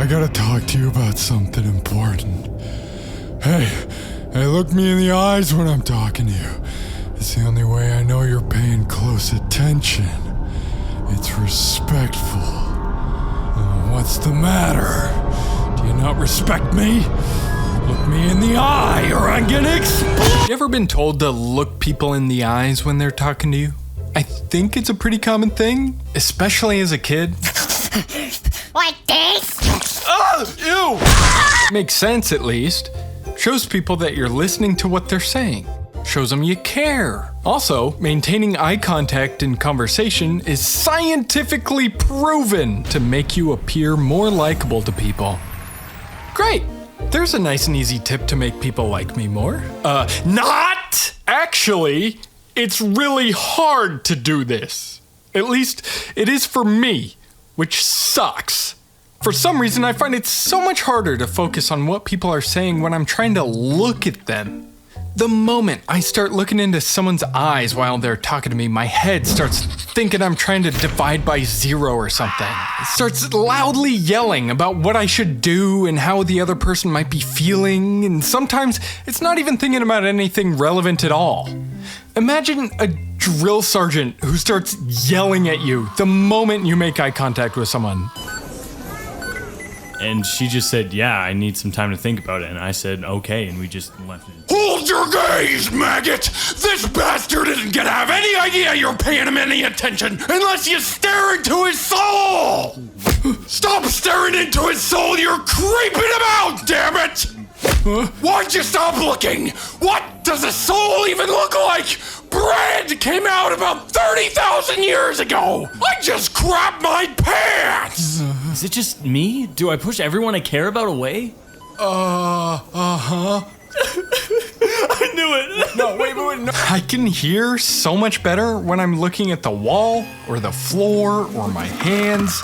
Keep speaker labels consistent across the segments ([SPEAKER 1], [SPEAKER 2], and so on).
[SPEAKER 1] I gotta talk to you about something important. Hey, look me in the eyes when I'm talking to you. It's the only way I know you're paying close attention. It's respectful. What's the matter? Do you not respect me? Look me in the eye or I'm gonna explode!
[SPEAKER 2] You ever been told to look people in the eyes when they're talking to you? I think it's a pretty common thing, especially as a kid.
[SPEAKER 3] Like this?
[SPEAKER 2] Ew! Makes sense, at least. Shows people that you're listening to what they're saying. Shows them you care. Also, maintaining eye contact in conversation is scientifically proven to make you appear more likable to people. Great! There's a nice and easy tip to make people like me more. Not! Actually, it's really hard to do this. At least, it is for me, which sucks. For some reason, I find it so much harder to focus on what people are saying when I'm trying to look at them. The moment I start looking into someone's eyes while they're talking to me, my head starts thinking I'm trying to divide by 0 or something. It starts loudly yelling about what I should do and how the other person might be feeling, and sometimes it's not even thinking about anything relevant at all. Imagine a drill sergeant who starts yelling at you the moment you make eye contact with someone.
[SPEAKER 4] And she just said, yeah, I need some time to think about it. And I said, okay, and we just left it.
[SPEAKER 1] Hold your gaze, maggot! This bastard isn't gonna have any idea you're paying him any attention unless you stare into his soul! Stop staring into his soul, you're creeping him out, damn it! Why'd you stop looking? What does a soul even look like? Bread came out about 30,000 years ago! I just crapped my pants!
[SPEAKER 4] Is it just me? Do I push everyone I care about away?
[SPEAKER 1] Uh-huh.
[SPEAKER 4] I knew it!
[SPEAKER 2] No, wait, no. I can hear so much better when I'm looking at the wall, or the floor, or my hands.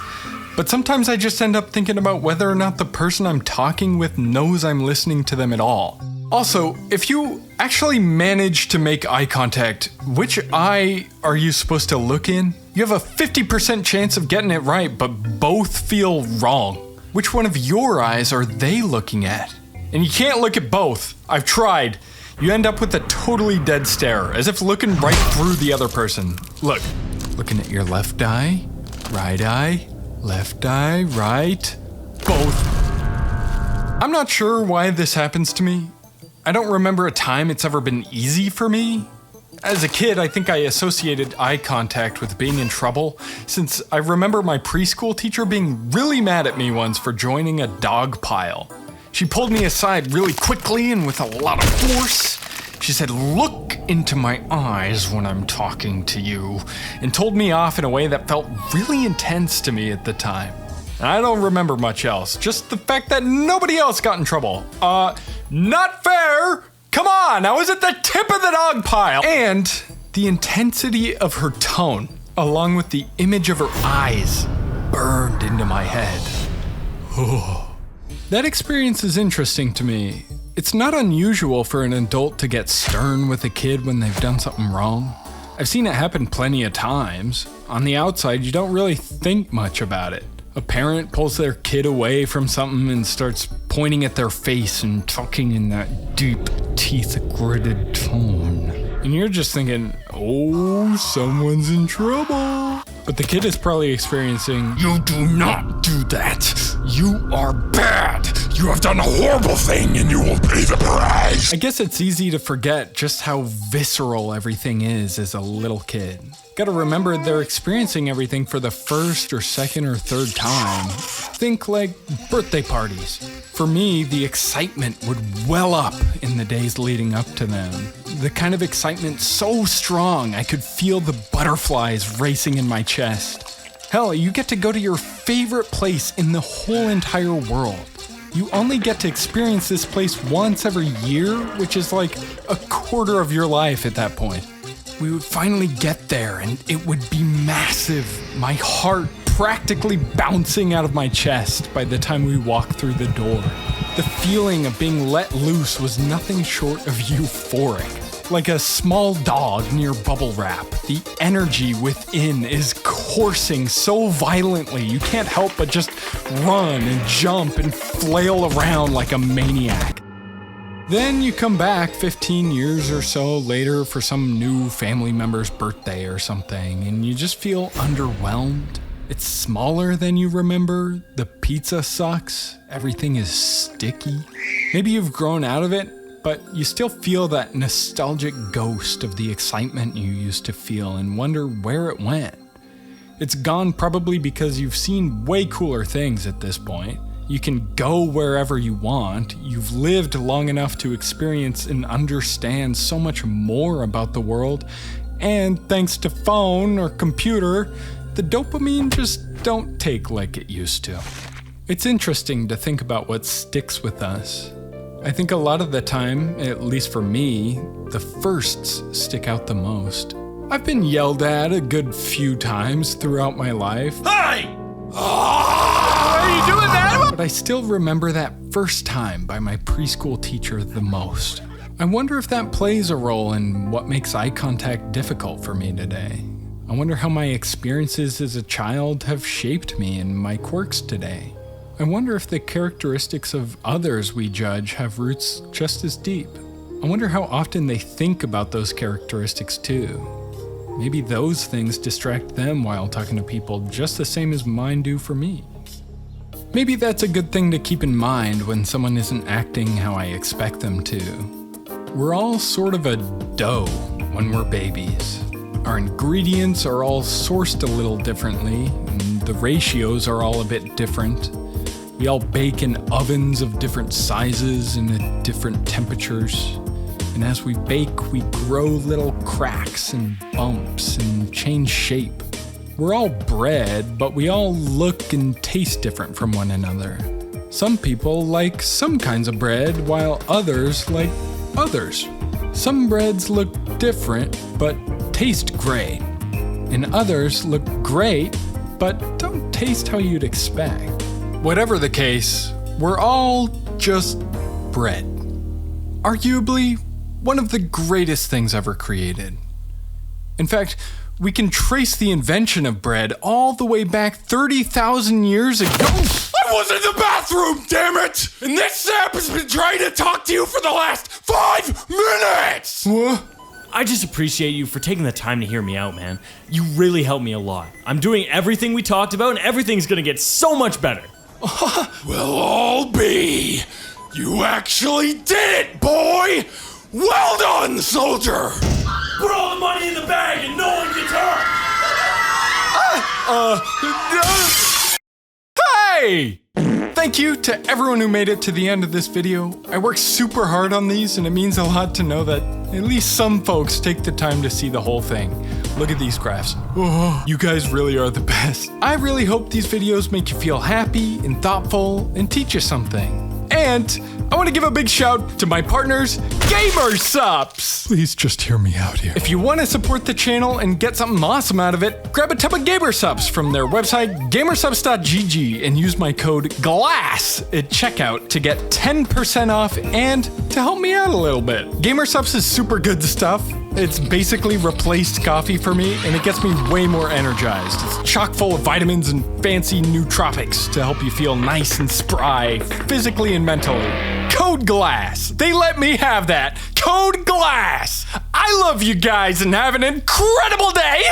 [SPEAKER 2] But sometimes I just end up thinking about whether or not the person I'm talking with knows I'm listening to them at all. Also, if you actually manage to make eye contact, which eye are you supposed to look in? You have a 50% chance of getting it right, but both feel wrong. Which one of your eyes are they looking at? And you can't look at both. I've tried. You end up with a totally dead stare, as if looking right through the other person. Look, looking at your left eye, right eye, left eye, right, both. I'm not sure why this happens to me. I don't remember a time it's ever been easy for me. As a kid, I think I associated eye contact with being in trouble, since I remember my preschool teacher being really mad at me once for joining a dog pile. She pulled me aside really quickly and with a lot of force. She said, "Look into my eyes when I'm talking to you," and told me off in a way that felt really intense to me at the time. And I don't remember much else, just the fact that nobody else got in trouble. Not fair! Come on, I was at the tip of the dog pile! And the intensity of her tone, along with the image of her eyes, burned into my head. That experience is interesting to me. It's not unusual for an adult to get stern with a kid when they've done something wrong. I've seen it happen plenty of times. On the outside, you don't really think much about it. A parent pulls their kid away from something and starts pointing at their face and talking in that deep, teeth-gritted tone. And you're just thinking, oh, someone's in trouble. But the kid is probably experiencing,
[SPEAKER 1] You do not do that! You are bad! You have done a horrible thing and you will pay the price!
[SPEAKER 2] I guess it's easy to forget just how visceral everything is as a little kid. Gotta remember they're experiencing everything for the first or second or third time. Think like birthday parties. For me, the excitement would well up in the days leading up to them. The kind of excitement so strong I could feel the butterflies racing in my chest. Hell, you get to go to your favorite place in the whole entire world. You only get to experience this place once every year, which is like a quarter of your life at that point. We would finally get there and it would be massive. My heart practically bouncing out of my chest by the time we walked through the door. The feeling of being let loose was nothing short of euphoric. like a small dog near bubble wrap. The energy within is coursing so violently you can't help but just run and jump and flail around like a maniac. Then you come back 15 years or so later for some new family member's birthday or something, and you just feel underwhelmed. It's smaller than you remember, the pizza sucks, everything is sticky. Maybe you've grown out of it, but you still feel that nostalgic ghost of the excitement you used to feel and wonder where it went. It's gone probably because you've seen way cooler things at this point. You can go wherever you want. You've lived long enough to experience and understand so much more about the world. And thanks to phone or computer, the dopamine just don't take like it used to. It's interesting to think about what sticks with us. I think a lot of the time, at least for me, the firsts stick out the most. I've been yelled at a good few times throughout my life.
[SPEAKER 1] Hey!
[SPEAKER 2] Are you doing that? But I still remember that first time by my preschool teacher the most. I wonder if that plays a role in what makes eye contact difficult for me today. I wonder how my experiences as a child have shaped me and my quirks today. I wonder if the characteristics of others we judge have roots just as deep. I wonder how often they think about those characteristics too. Maybe those things distract them while talking to people just the same as mine do for me. Maybe that's a good thing to keep in mind when someone isn't acting how I expect them to. We're all sort of a dough when we're babies. Our ingredients are all sourced a little differently, and the ratios are all a bit different. We all bake in ovens of different sizes and at different temperatures. And as we bake, we grow little cracks and bumps and change shape. We're all bread, but we all look and taste different from one another. Some people like some kinds of bread, while others like others. Some breads look different, but taste great. And others look great, but don't taste how you'd expect. Whatever the case, we're all just bread. Arguably, one of the greatest things ever created. In fact, we can trace the invention of bread all the way back 30,000 years ago.
[SPEAKER 1] I was in the bathroom, damn it! And this sap has been trying to talk to you for the last 5 minutes!
[SPEAKER 2] What?
[SPEAKER 4] I just appreciate you for taking the time to hear me out, man. You really helped me a lot. I'm doing everything we talked about, and everything's gonna get so much better.
[SPEAKER 1] We'll all be. You actually did it, boy! Well done, soldier!
[SPEAKER 4] Put all the money in the bag and no one gets hurt!
[SPEAKER 2] Hey! Thank you to everyone who made it to the end of this video. I worked super hard on these, and it means a lot to know that at least some folks take the time to see the whole thing. Look at these graphs. Oh, you guys really are the best. I really hope these videos make you feel happy and thoughtful and teach you something. And I want to give a big shout to my partners, GamerSups! Please just hear me out here. If you want to support the channel and get something awesome out of it, grab a tub of GamerSups from their website, gamersups.gg, and use my code GLASS at checkout to get 10% off and to help me out a little bit. GamerSups is super good stuff. It's basically replaced coffee for me, and it gets me way more energized. It's chock full of vitamins and fancy nootropics to help you feel nice and spry, physically and mentally. Code GLASS. They let me have that. Code GLASS. I love you guys and have an incredible day.